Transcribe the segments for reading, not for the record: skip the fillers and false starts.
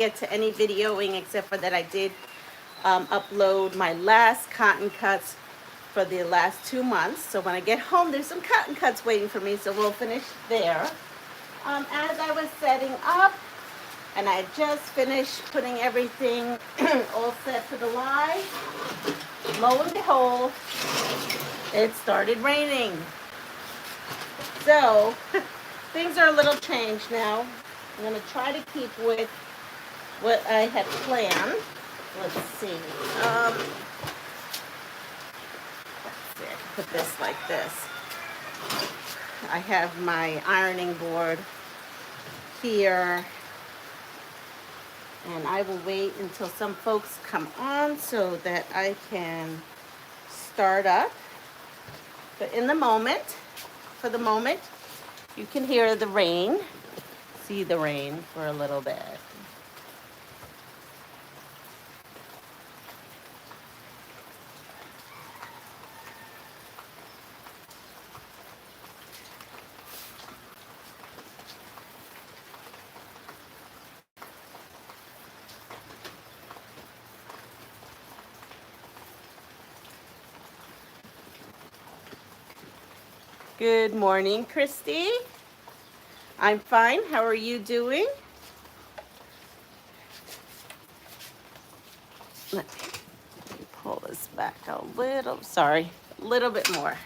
get to any videoing except for that I did upload my last cotton cuts for the last 2 months. So when I get home, there's some cotton cuts waiting for me, so we'll finish there. As I was setting up, and I just finished putting everything all set for the live, lo and behold, it started raining. So things are a little changed now. I'm going to try to keep with what I had planned. Let's see. Put this like this. I have my ironing board here, and I will wait until some folks come on so that I can start up. But in the moment, for the moment, you can hear the rain, see the rain for a little bit. Good morning, Christy. I'm fine. How are you doing? Let me pull this back a little bit more.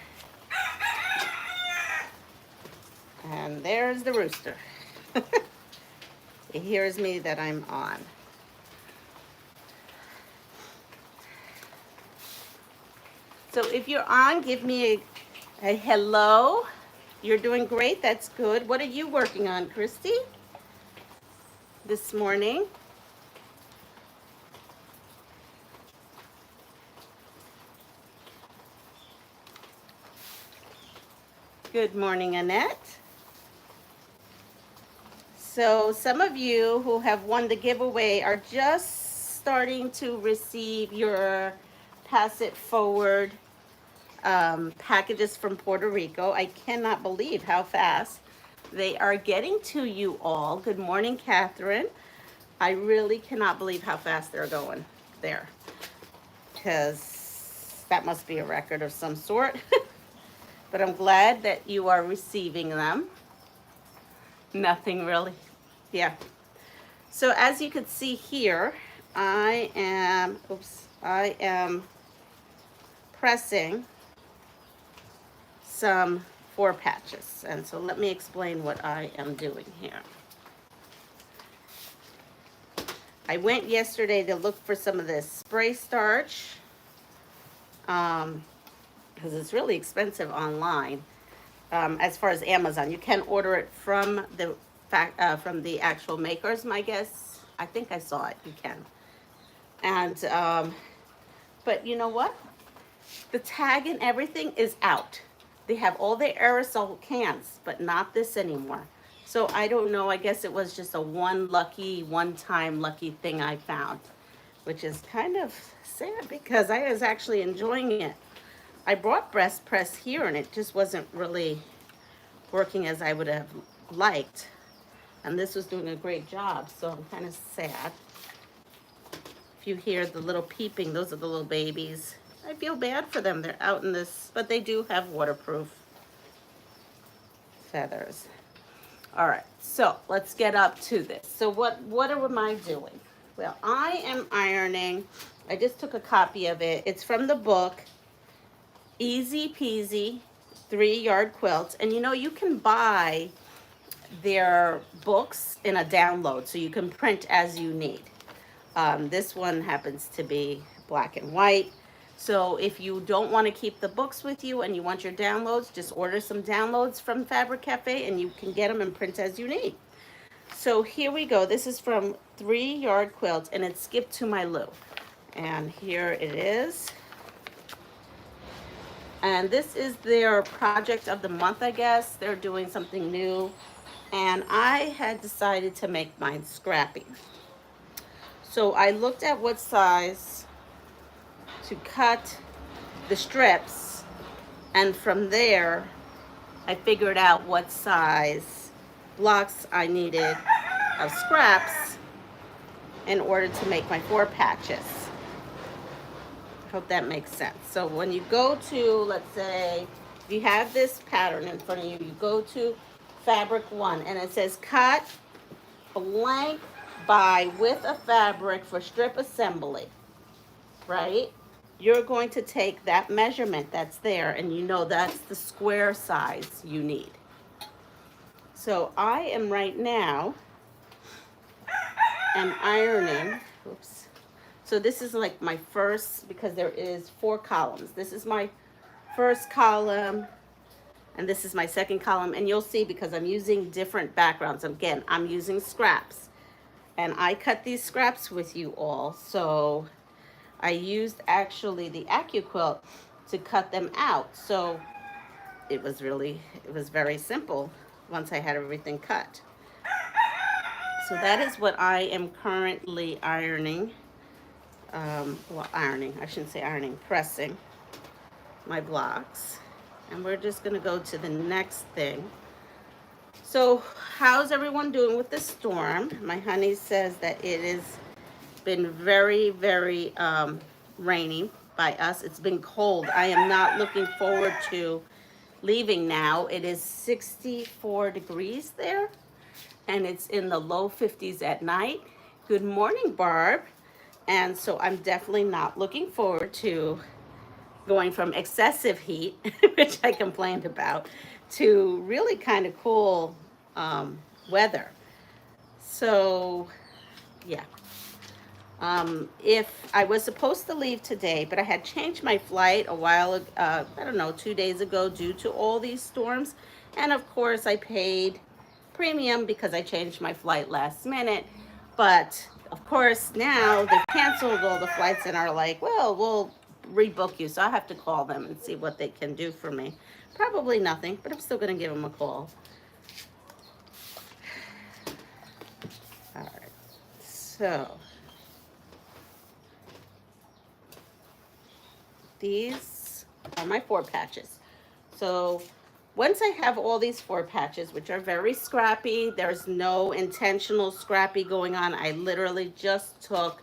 And there's the rooster. He hears me that I'm on. So if you're on, give me a hello. You're doing great. That's good. What are you working on, Christy, this morning? Good morning, Annette. So some of you who have won the giveaway are just starting to receive your Pass It Forward packages from Puerto Rico. I cannot believe how fast they are getting to you all. Good morning, Catherine. I really cannot believe how fast they're going there, because that must be a record of some sort. But I'm glad that you are receiving them. Nothing really. Yeah. So as you can see here, I am pressing some 4 patches. And so let me explain what I am doing here. I went yesterday to look for some of this spray starch, because it's really expensive online. As far as Amazon, you can order it from the actual makers, my guess. I think I saw it. You can. And but you know what? The tag and everything is out. They have all the aerosol cans, but not this anymore. So I don't know. I guess it was just a one-time lucky thing I found, which is kind of sad because I was actually enjoying it. I brought breast press here and it just wasn't really working as I would have liked. And this was doing a great job, so I'm kind of sad. If you hear the little peeping, those are the little babies. I feel bad for them. They're out in this, but they do have waterproof feathers. All right, so let's get up to this. So what am I doing? Well, I am ironing. I just took a copy of it. It's from the book, Easy Peasy 3-Yard Quilts. And you know, you can buy their books in a download, so you can print as you need. This one happens to be black and white. So if you don't want to keep the books with you and you want your downloads, just order some downloads from Fabric Cafe and you can get them and print as you need. So here we go. This is from 3-Yard Quilts and it's Skip to My Lou. And here it is. And this is their project of the month, I guess. They're doing something new. And I had decided to make mine scrappy. So I looked at what size to cut the strips, and from there I figured out what size blocks I needed of scraps in order to make my 4 patches. Hope that makes sense. So when you go to, let's say, if you have this pattern in front of you, you go to fabric 1 and it says cut blank by width of fabric for strip assembly, right? You're going to take that measurement that's there and you know that's the square size you need. So I am right now, I'm ironing, oops. So this is like my first, because there is 4 columns. This is my first column, and this is my second column. And you'll see because I'm using different backgrounds. Again, I'm using scraps. And I cut these scraps with you all. So I used actually the AccuQuilt to cut them out. So it was very simple once I had everything cut. So that is what I am currently ironing. Well, ironing, I shouldn't say ironing, pressing my blocks. And we're just gonna go to the next thing. So how's everyone doing with the storm? My honey says that it has been very, very rainy by us. It's been cold. I am not looking forward to leaving now. It is 64 degrees there, and it's in the low 50s at night. Good morning, Barb. And so I'm definitely not looking forward to going from excessive heat, which I complained about, to really kind of cool weather. So, yeah. If I was supposed to leave today, but I had changed my flight a while ago, I don't know, 2 days ago due to all these storms. And of course I paid premium because I changed my flight last minute. But of course now they've canceled all the flights and are like, well, we'll rebook you. So I have to call them and see what they can do for me. Probably nothing, but I'm still gonna give them a call. All right, so these are my 4 patches. So once I have all these 4 patches, which are very scrappy, there's no intentional scrappy going on. I literally just took,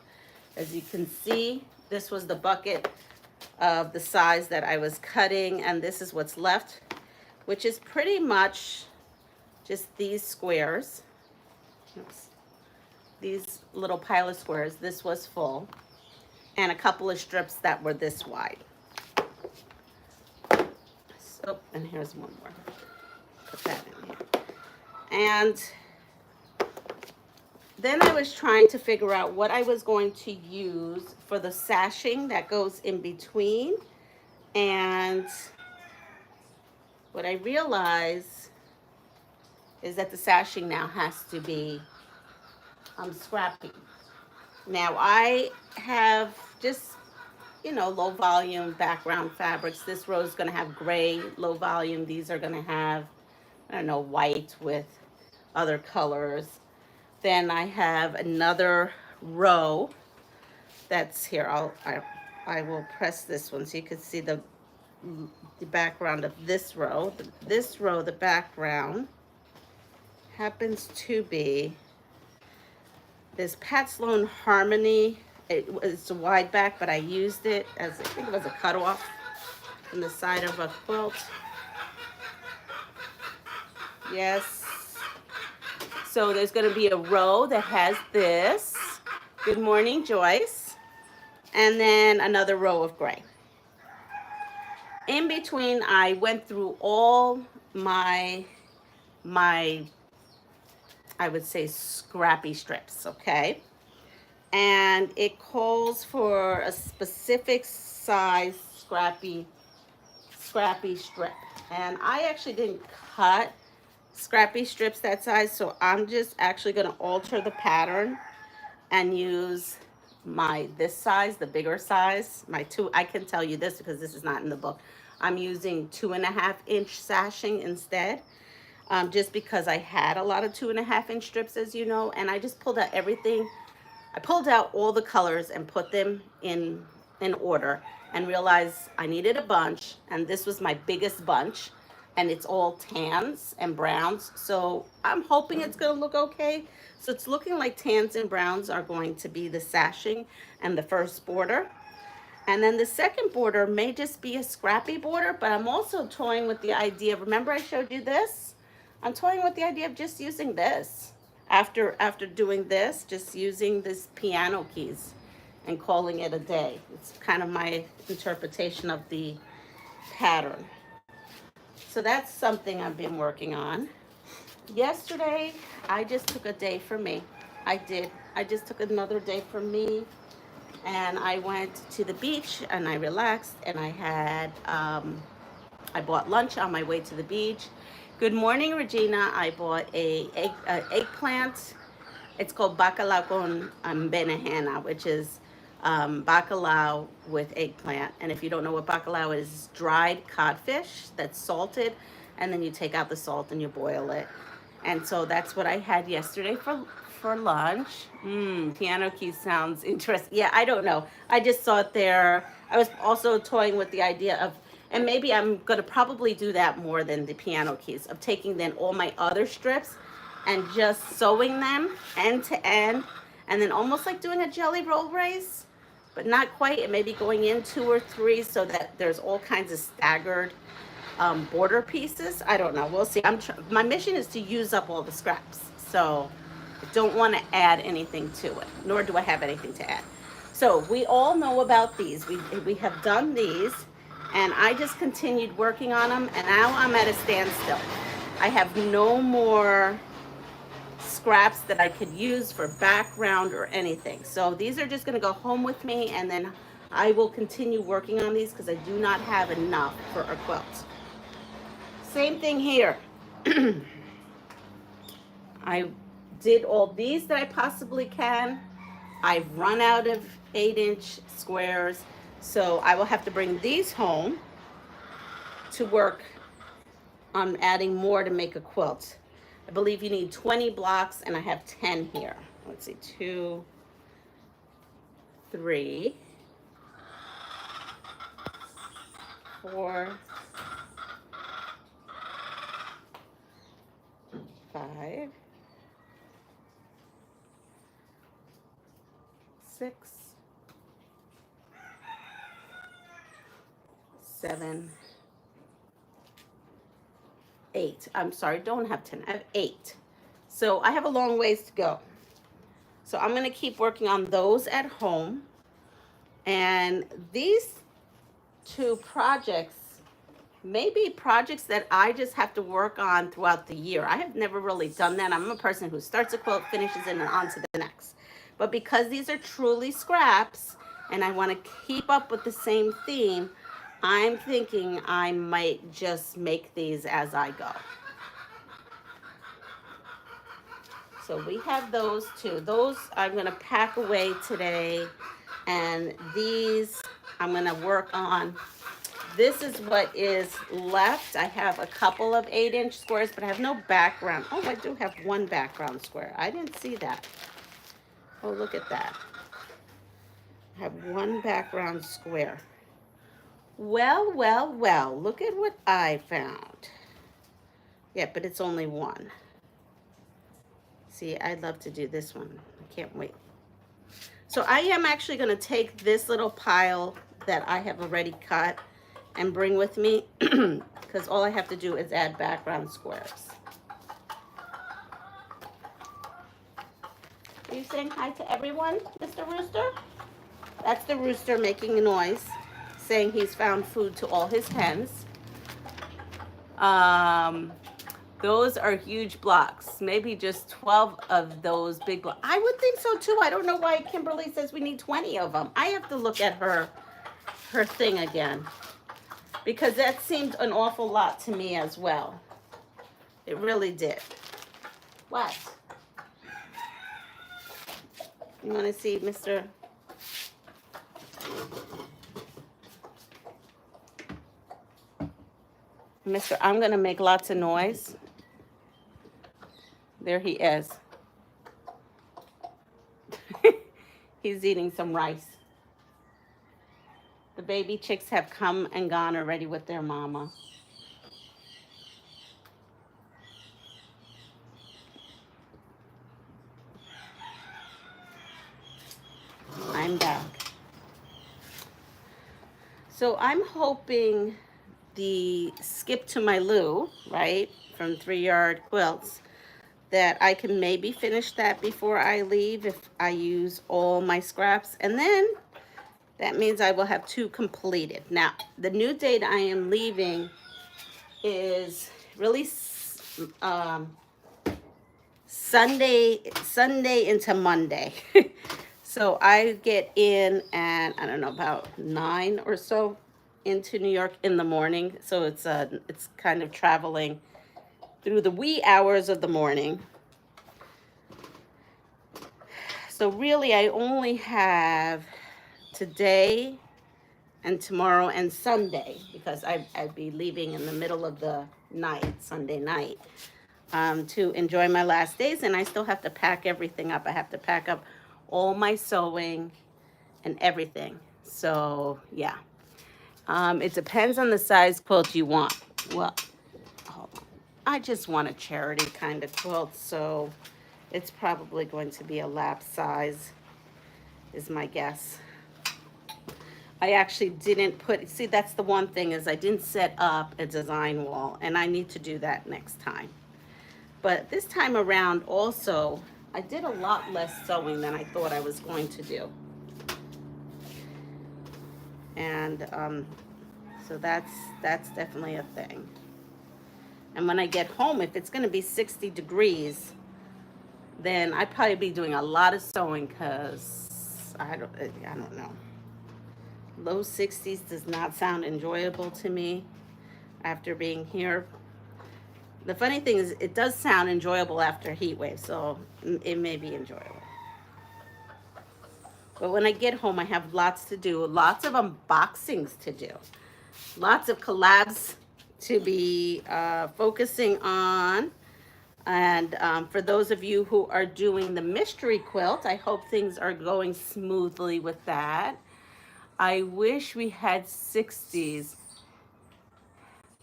as you can see, this was the bucket of the size that I was cutting, and this is what's left, which is pretty much just these squares. Oops. These little pile of squares. This was full, and a couple of strips that were this wide. So, and here's one more. Put that in here. And then I was trying to figure out what I was going to use for the sashing that goes in between. And what I realized is that the sashing now has to be scrappy. Now I have just, you know, low volume background fabrics. This row is going to have gray, low volume. These are going to have, I don't know, white with other colors. Then I have another row that's here. I will press this one so you can see the background of this row. This row, the background happens to be this Pat Sloan Harmony. It's a wide back, but I used it as, I think it was a cutoff from the side of a quilt. Yes. So there's going to be a row that has this. Good morning, Joyce. And then another row of gray. In between, I went through all my I would say scrappy strips, okay? And it calls for a specific size scrappy strip. And I actually didn't cut scrappy strips that size, so I'm just actually going to alter the pattern and use this size, the bigger size, I can tell you this because this is not in the book. I'm using 2.5-inch sashing instead, just because I had a lot of 2.5-inch strips, as you know, and I just pulled out everything. I pulled out all the colors and put them in order and realized I needed a bunch, and this was my biggest bunch. and it's all tans and browns. So I'm hoping it's gonna look okay. So it's looking like tans and browns are going to be the sashing and the first border. And then the second border may just be a scrappy border, but I'm also toying with the idea, remember I showed you this? I'm toying with the idea of just using this. After doing this, just using this piano keys and calling it a day. It's kind of my interpretation of the pattern. So that's something I've been working on. Yesterday, I just took a day for me. I did. I just took another day for me, and I went to the beach and I relaxed, and I bought lunch on my way to the beach. Good morning, Regina. I bought a eggplant. It's called bacalao con benehena, which is bacalao with eggplant. And if you don't know what bacalao is, dried codfish that's salted, and then you take out the salt and you boil it. And so that's what I had yesterday for lunch. Piano keys sounds interesting. Yeah, I don't know. I just saw it there. I was also toying with the idea of, and maybe I'm gonna probably do that more than the piano keys, of taking then all my other strips and just sewing them end to end, and then almost like doing a jelly roll race, but not quite. It may be going in 2 or 3 so that there's all kinds of staggered border pieces. I don't know. We'll see. My mission is to use up all the scraps, so I don't want to add anything to it, nor do I have anything to add. So we all know about these. We have done these, and I just continued working on them, and now I'm at a standstill. I have no more scraps that I could use for background or anything. So these are just going to go home with me, and then I will continue working on these because I do not have enough for a quilt. Same thing here. I did all these that I possibly can. I've run out of 8-inch squares, so I will have to bring these home to work on adding more to make a quilt. I believe you need 20 blocks, and I have 10 here. Let's see, 2, 3, 4, 5, 6, 7, 8. I'm sorry, don't have 10. I have 8. So I have a long ways to go. So I'm going to keep working on those at home. And these 2 projects may be projects that I just have to work on throughout the year. I have never really done that. I'm a person who starts a quilt, finishes it, and on to the next. But because these are truly scraps, and I want to keep up with the same theme, I'm thinking I might just make these as I go. So we have those 2. Those I'm going to pack away today, and these I'm going to work on. This is what is left. I have a couple of 8-inch squares, but I have no background. Oh, I do have 1 background square. I didn't see that. Oh, look at that. I have 1 background square. Well, well, well, look at what I found. Yeah, but it's only 1. See, I'd love to do this one. I can't wait. So I am actually going to take this little pile that I have already cut and bring with me, because all I have to do is add background squares. Are you saying hi to everyone, Mr. Rooster? That's the rooster making a noise, saying he's found food to all his hens. Those are huge blocks. Maybe just 12 of those big blocks. I would think so too. I don't know why Kimberly says we need 20 of them. I have to look at her thing again, because that seemed an awful lot to me as well. It really did. What? You want to see Mr. I'm going to make lots of noise. There he is. He's eating some rice. The baby chicks have come and gone already with their mama. I'm back. So I'm hoping the skip to my Lou, right, from 3 Yard Quilts, that I can maybe finish that before I leave if I use all my scraps. And then that means I will have 2 completed. Now, the new date I am leaving is really Sunday into Monday. So I get in at, I don't know, about 9 or so into New York in the morning. So it's kind of traveling through the wee hours of the morning. So really I only have today and tomorrow and Sunday, because I'd be leaving in the middle of the night, Sunday night, to enjoy my last days. And I still have to pack everything up. I have to pack up all my sewing and everything. So yeah, it depends on the size quilt you want. Well, hold on. I just want a charity kind of quilt, so it's probably going to be a lap size, is my guess. I actually didn't put, see, that's the one thing, is I didn't set up a design wall, and I need to do that next time. But this time around also, I did a lot less sewing than I thought I was going to do. And so that's definitely a thing. And when I get home, if it's going to be 60 degrees, then I'd probably be doing a lot of sewing, because I don't know. Low 60s does not sound enjoyable to me after being here. The funny thing is, it does sound enjoyable after a heat wave, so it may be enjoyable. But when I get home, I have lots to do, lots of unboxings to do, lots of collabs to be focusing on. And for those of you who are doing the mystery quilt, I hope things are going smoothly with that. I wish we had 60s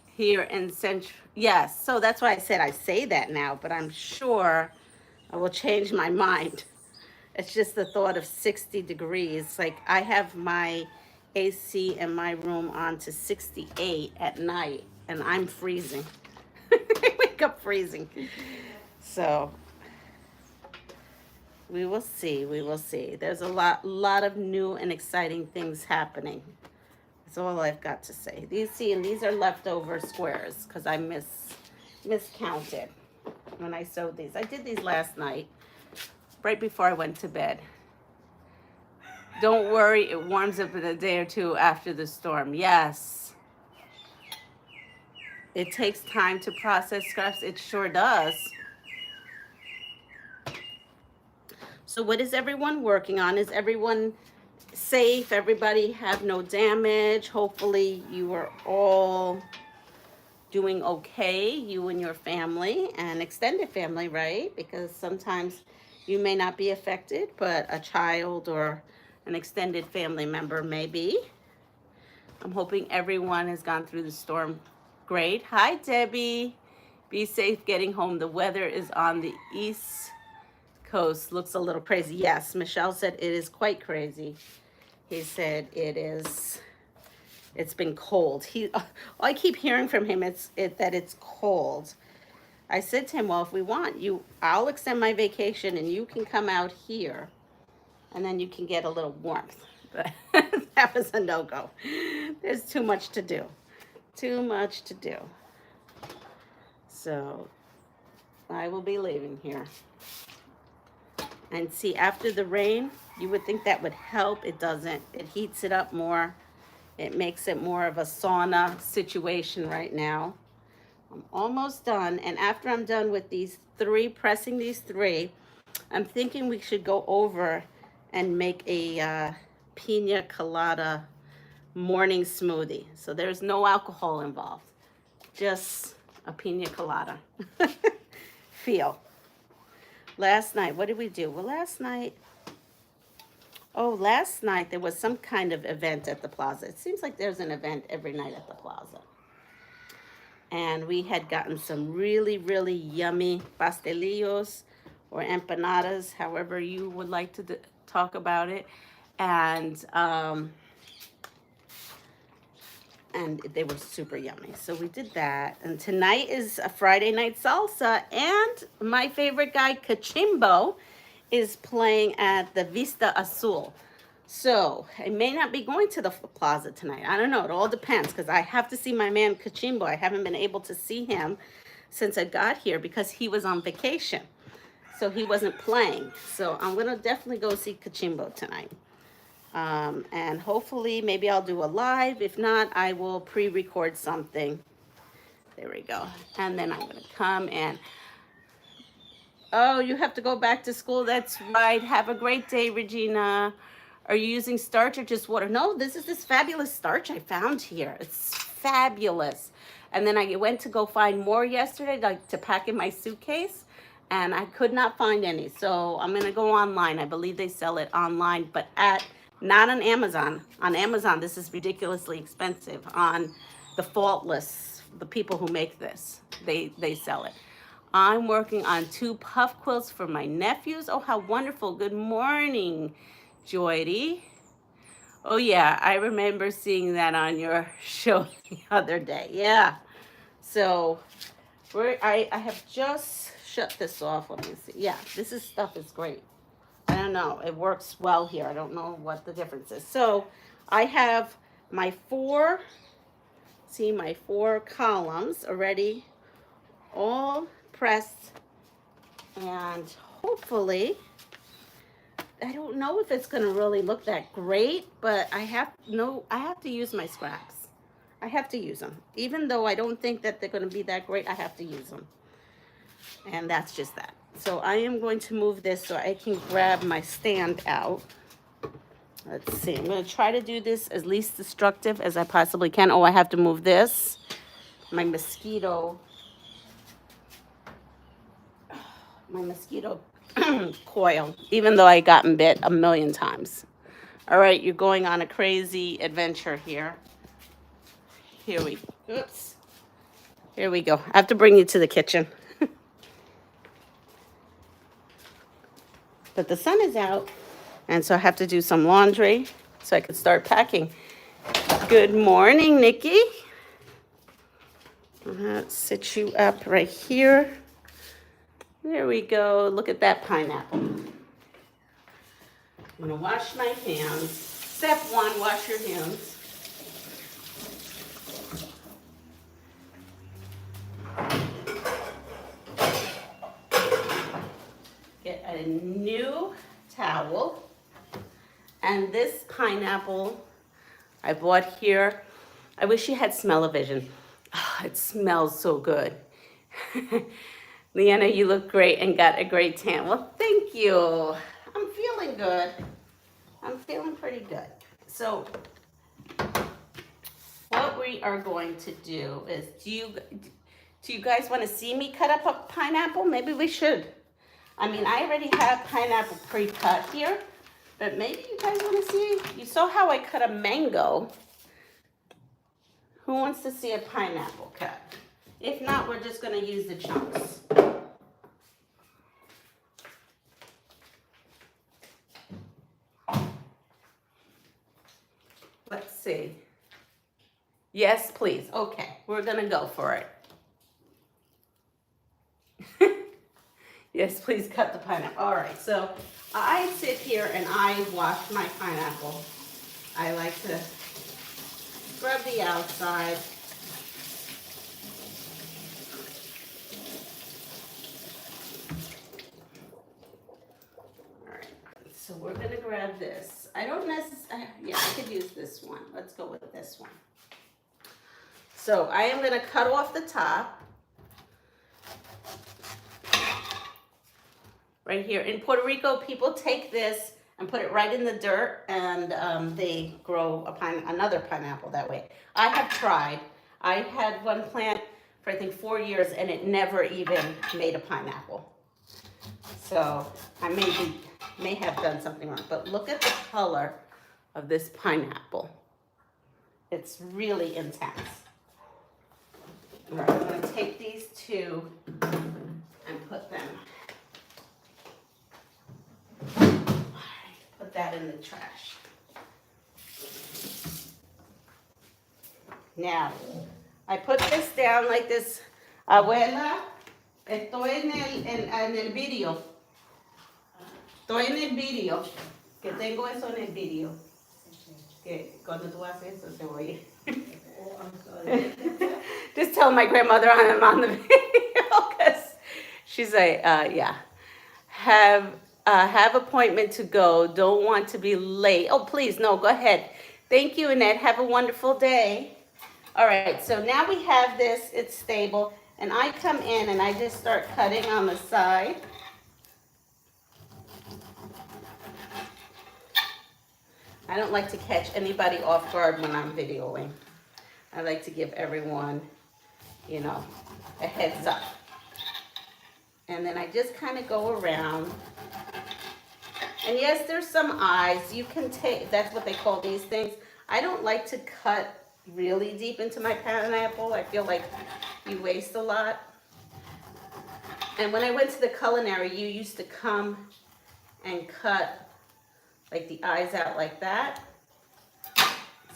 here in Central. Yes, so that's why I say that now, but I'm sure I will change my mind. It's just the thought of 60 degrees. Like, I have my AC in my room on to 68 at night, and I'm freezing. I wake up freezing. So we will see. We will see. There's a lot of new and exciting things happening. That's all I've got to say. And these are leftover squares, because I miscounted when I sewed these. I did these last night, right before I went to bed. Don't worry, it warms up in a day or two after the storm. Yes. It takes time to process scraps. It sure does. So what is everyone working on? Is everyone safe? Everybody have no damage? Hopefully you are all doing okay, you and your family and extended family, right? Because sometimes you may not be affected, but a child or an extended family member may be. I'm hoping everyone has gone through the storm great. Hi, Debbie. Be safe getting home. The weather is on the East Coast. Looks a little crazy. Yes, Michelle said it is quite crazy. He said it's been cold. I keep hearing from him that it's cold. I said to him, well, if we want you, I'll extend my vacation and you can come out here and then you can get a little warmth. But that was a no-go. There's too much to do. Too much to do. So I will be leaving here. And see, after the rain, you would think that would help. It doesn't. It heats it up more. It makes it more of a sauna situation right now. I'm almost done. And after I'm done with pressing these 3, I'm thinking we should go over and make a pina colada morning smoothie. So there's no alcohol involved. Just a pina colada. Feel. Last night, what did we do? Well, last night there was some kind of event at the plaza. It seems like there's an event every night at the plaza. And we had gotten some really, really yummy pastelillos or empanadas, however you would like to talk about it. and they were super yummy. So we did that. And tonight is a Friday night salsa, and my favorite guy, Cachimbo, is playing at the Vista Azul. So I may not be going to the plaza tonight. I don't know. It all depends, because I have to see my man Cachimbo. I haven't been able to see him since I got here because he was on vacation. So he wasn't playing. So I'm going to definitely go see Cachimbo tonight. And hopefully maybe I'll do a live. If not, I will pre-record something. There we go. And then I'm going to come and... Oh, you have to go back to school. That's right. Have a great day, Regina. Are you using starch or just water? No, this is this fabulous starch I found here. It's fabulous. And then I went to go find more yesterday, like to pack in my suitcase, and I could not find any. So I'm going to go online. I believe they sell it online, but not on Amazon. On Amazon, this is ridiculously expensive. On the Faultless, the people who make this, they sell it. I'm working on 2 puff quilts for my nephews. Oh, how wonderful. Good morning, Joydy. Oh, yeah, I remember seeing that on your show the other day. Yeah. So I have just shut this off. Let me see. Yeah, this stuff is great. I don't know. It works well here. I don't know what the difference is. So I have my 4 columns already all pressed, and hopefully, I don't know if it's going to really look that great, but I have to use my scraps. I have to use them. Even though I don't think that they're going to be that great, I have to use them. And that's just that. So I am going to move this so I can grab my stand out. Let's see. I'm going to try to do this as least destructive as I possibly can. Oh, I have to move this. My mosquito coil, even though I gotten bit a million times. All right, you're going on a crazy adventure here. Here we go. I have to bring you to the kitchen. But the sun is out, and so I have to do some laundry so I can start packing. Good morning, Nikki. Let's sit you up right here. There we go. Look at that pineapple. I'm going to wash my hands. Step 1, wash your hands. Get a new towel. And this pineapple I bought here. I wish you had smell-o-vision. Oh, it smells so good. Leanna, you look great and got a great tan. Well, thank you. I'm feeling good. I'm feeling pretty good. So what we are going to do is, do you guys want to see me cut up a pineapple? Maybe we should. I mean, I already have pineapple pre-cut here, but maybe you guys want to see. You saw how I cut a mango. Who wants to see a pineapple cut? If not, we're just going to use the chunks. Let's see. Yes, please. Okay, we're going to go for it. Yes, please cut the pineapple. All right, so I sit here and I wash my pineapple. I like to scrub the outside. All right, so we're going to grab this. I don't necessarily, yeah, I could use this one. Let's go with this one. So I am going to cut off the top. Right here. In Puerto Rico, people take this and put it right in the dirt, and they grow another pineapple that way. I have tried. I had one plant for I think 4 years, and it never even made a pineapple. So I may have done something wrong. But look at the color of this pineapple. It's really intense. All right, I'm going to take these two and put them. Put that in the trash. Now, I put this down like this. Abuela, estoy en el video. Estoy en el video. Que tengo eso en el video. Que cuando tú haces eso se oye. Oh, I'm sorry. Just tell my grandmother I'm on the video because she's like, yeah. Have appointment to go. Don't want to be late. Oh, please, no, go ahead. Thank you, Annette. Have a wonderful day. All right, so now we have this. It's stable. And I come in and I just start cutting on the side. I don't like to catch anybody off guard when I'm videoing. I like to give everyone, you know, a heads up. And then I just kind of go around. And yes, there's some eyes. You can take, that's what they call these things. I don't like to cut really deep into my pineapple. I feel like you waste a lot. And when I went to the culinary, you used to come and cut like the eyes out like that.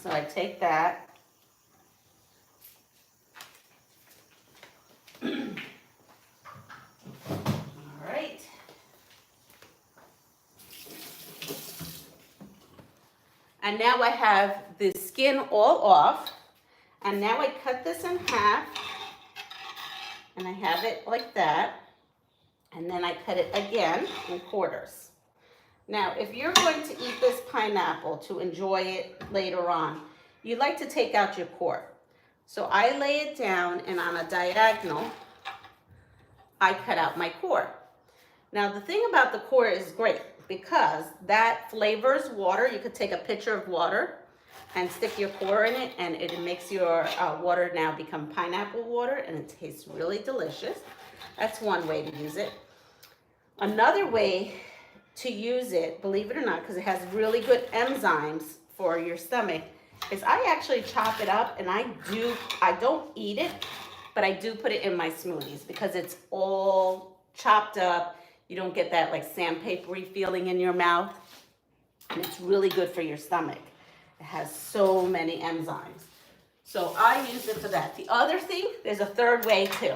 So I take that. All right. And now I have the skin all off. And now I cut this in half. And I have it like that. And then I cut it again in quarters. Now, if you're going to eat this pineapple to enjoy it later on, you like to take out your core. So I lay it down and on a diagonal, I cut out my core. Now, the thing about the core is great because that flavors water. You could take a pitcher of water and stick your core in it and it makes your water now become pineapple water and it tastes really delicious. That's one way to use it. Another way to use it, believe it or not, because it has really good enzymes for your stomach, is I actually chop it up and I don't eat it, but I do put it in my smoothies because it's all chopped up. You don't get that like sandpapery feeling in your mouth. And it's really good for your stomach. It has so many enzymes. So I use it for that. The other thing, there's a third way too,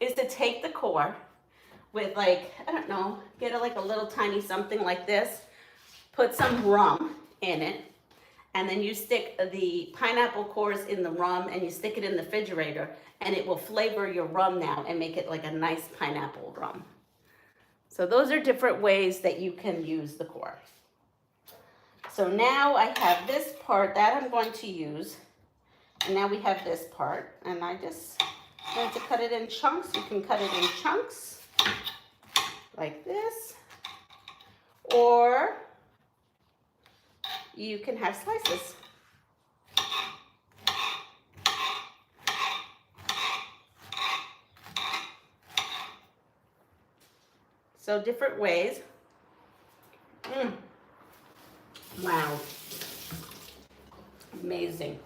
is to take the core with like, I don't know, get like a little tiny something like this, put some rum in it, and then you stick the pineapple cores in the rum and you stick it in the refrigerator and it will flavor your rum now and make it like a nice pineapple rum. So those are different ways that you can use the core. So now I have this part that I'm going to use. And now we have this part. And I just going to cut it in chunks. You can cut it in chunks like this. Or you can have slices. So different ways. Wow. Amazing.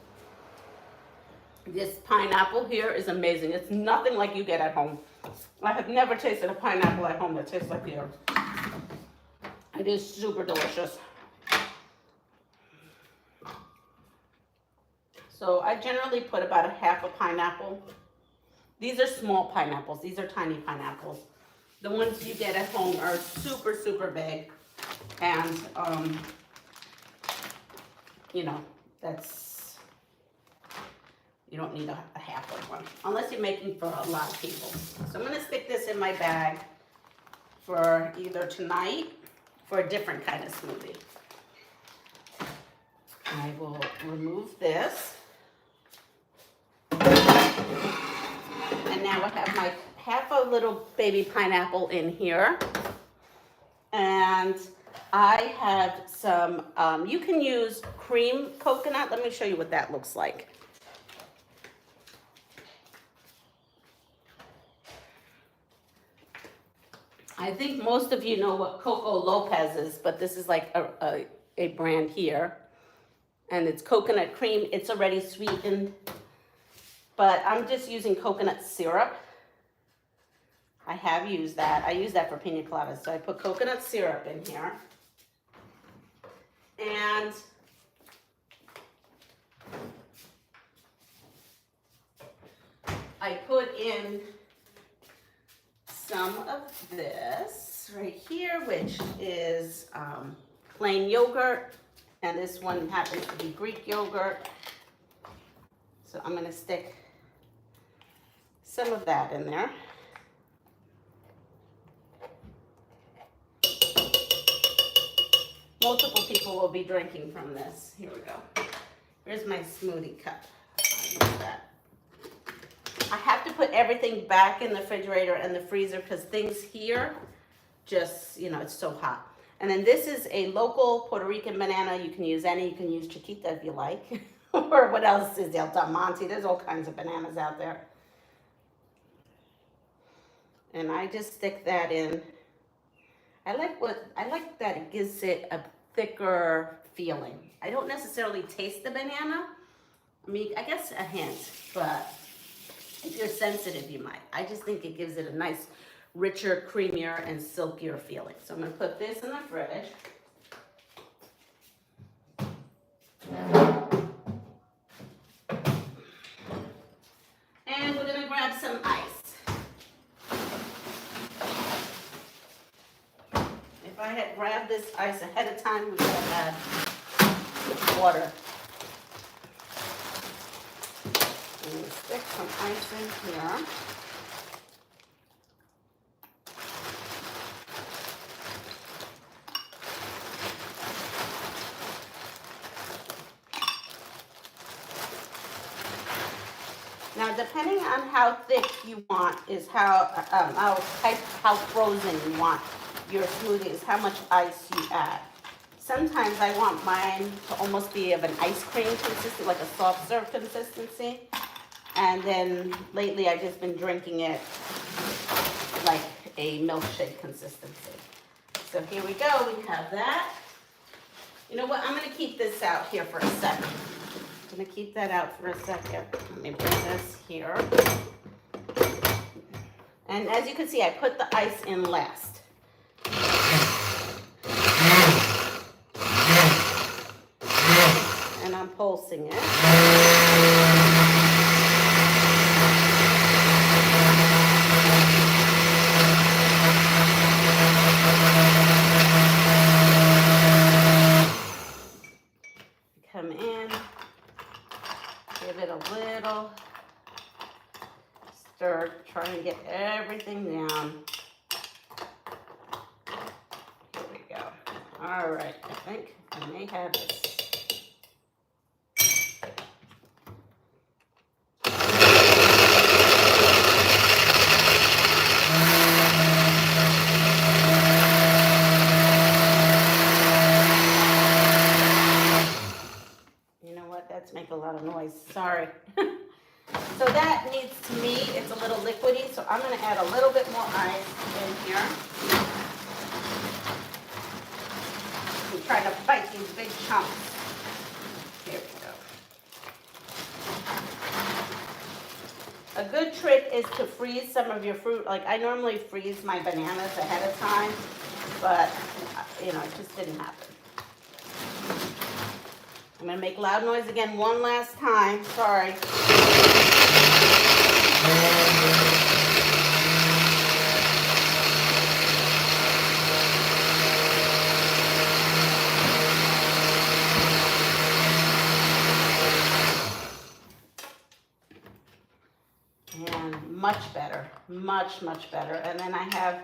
This pineapple here is amazing. It's nothing like you get at home. I have never tasted a pineapple at home that tastes like here. It is super delicious. So I generally put about a half a pineapple. These are small pineapples. These are tiny pineapples. The ones you get at home are super, super big. And, you know, you don't need a half of one, unless you're making for a lot of people. So I'm gonna stick this in my bag for either tonight, for a different kind of smoothie. I will remove this. And now I have my half a little baby pineapple in here. And I have some, you can use cream coconut. Let me show you what that looks like. I think most of you know what Coco Lopez is, but this is like a brand here. And it's coconut cream. It's already sweetened. But I'm just using coconut syrup. I have used that. I use that for pina coladas. So I put coconut syrup in here. And in some of this right here, which is plain yogurt, and this one happens to be Greek yogurt. So I'm gonna stick some of that in there. Multiple people will be drinking from this. Here we go. Here's my smoothie cup. I use that. I have to put everything back in the refrigerator and the freezer because things here just, you know, it's so hot. And then this is a local Puerto Rican banana. You can use any. You can use Chiquita if you like. Or what else is El Monte? There's all kinds of bananas out there. And I just stick that in. I like that it gives it a thicker feeling. I don't necessarily taste the banana. I mean, I guess a hint, but if you're sensitive, you might. I just think it gives it a nice, richer, creamier, and silkier feeling. So I'm gonna put this in the fridge. And we're gonna grab some ice. If I had grabbed this ice ahead of time, we would have had water. I'm going to stick some ice in here. Now, depending on how thick you want is how frozen you want your smoothies, how much ice you add. Sometimes I want mine to almost be of an ice cream consistency, like a soft serve consistency. And then lately I've just been drinking it like a milkshake consistency. So here we go, we have that. You know what, I'm gonna keep this out here for a second. I'm gonna keep that out for a second. Let me bring this here. And as you can see, I put the ice in last. And I'm pulsing it. Come in, give it a little stir, try and get everything down. Here we go. All right, I think I may have this. Make a lot of noise, sorry. So that needs, to me, it's a little liquidy, so I'm going to add a little bit more ice in here. I'm trying to fight these big chunks. Here we go. A good trick is to freeze some of your fruit. Like I normally freeze my bananas ahead of time, but you know, it just didn't happen. I'm going to make loud noise again one last time. Sorry. And much better. Much, much better. And then I have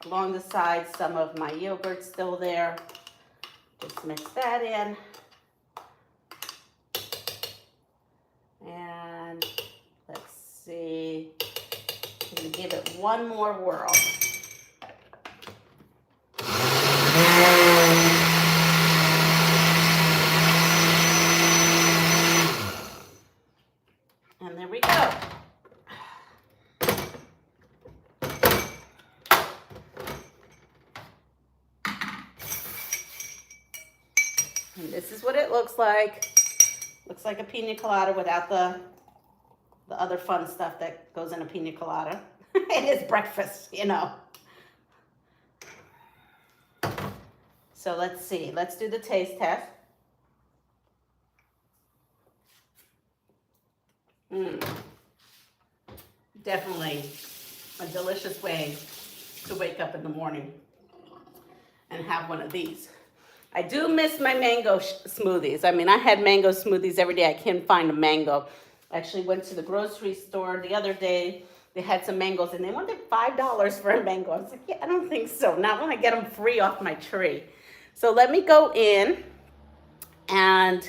along the sides some of my yogurt still there. Just mix that in. And let's see, I'm going to give it one more whirl. And there we go. And this is what it looks like. Looks like a pina colada without the other fun stuff that goes in a pina colada. It is breakfast, you know. So let's see. Let's do the taste test. Definitely a delicious way to wake up in the morning and have one of these. I do miss my mango smoothies. I mean, I had mango smoothies every day. I can't find a mango. I actually went to the grocery store the other day. They had some mangoes and they wanted $5 for a mango. I was like, yeah, I don't think so. Not when I get them free off my tree. So let me go in and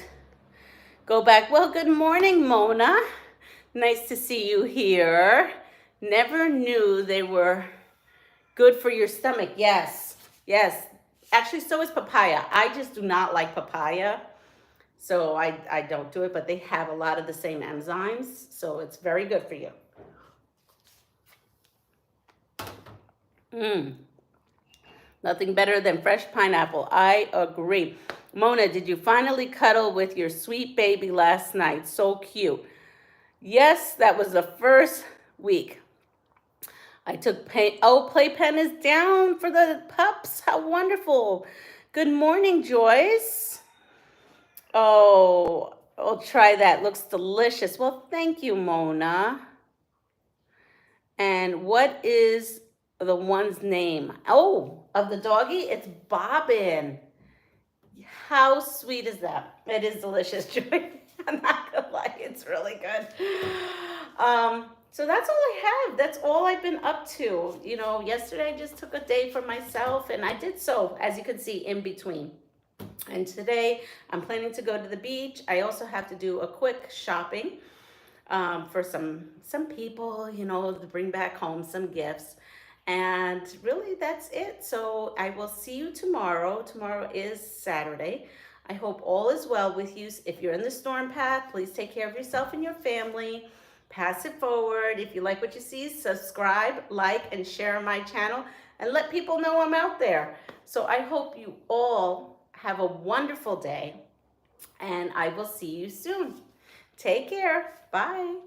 go back. Well, good morning, Mona. Nice to see you here. Never knew they were good for your stomach. Yes, yes. Actually, so is papaya. I just do not like papaya, so I don't do it, but they have a lot of the same enzymes, so it's very good for you. Nothing better than fresh pineapple. I agree. Mona, did you finally cuddle with your sweet baby last night? So cute. Yes, that was the first week. I took playpen is down for the pups. How wonderful. Good morning, Joyce. Oh, I'll try that. Looks delicious. Well, thank you, Mona. And what is the one's name? Oh, of the doggy? It's Bobbin. How sweet is that? It is delicious, Joy. I'm not gonna lie, it's really good. So that's all I have. That's all I've been up to. You know, yesterday I just took a day for myself, and I did so, as you can see, in between. And today I'm planning to go to the beach. I also have to do a quick shopping for some people, you know, to bring back home some gifts. And really, that's it. So I will see you tomorrow. Tomorrow is Saturday. I hope all is well with you. If you're in the storm path, please take care of yourself and your family. Pass it forward. If you like what you see, subscribe, like, and share my channel, and let people know I'm out there. So I hope you all have a wonderful day, and I will see you soon. Take care. Bye.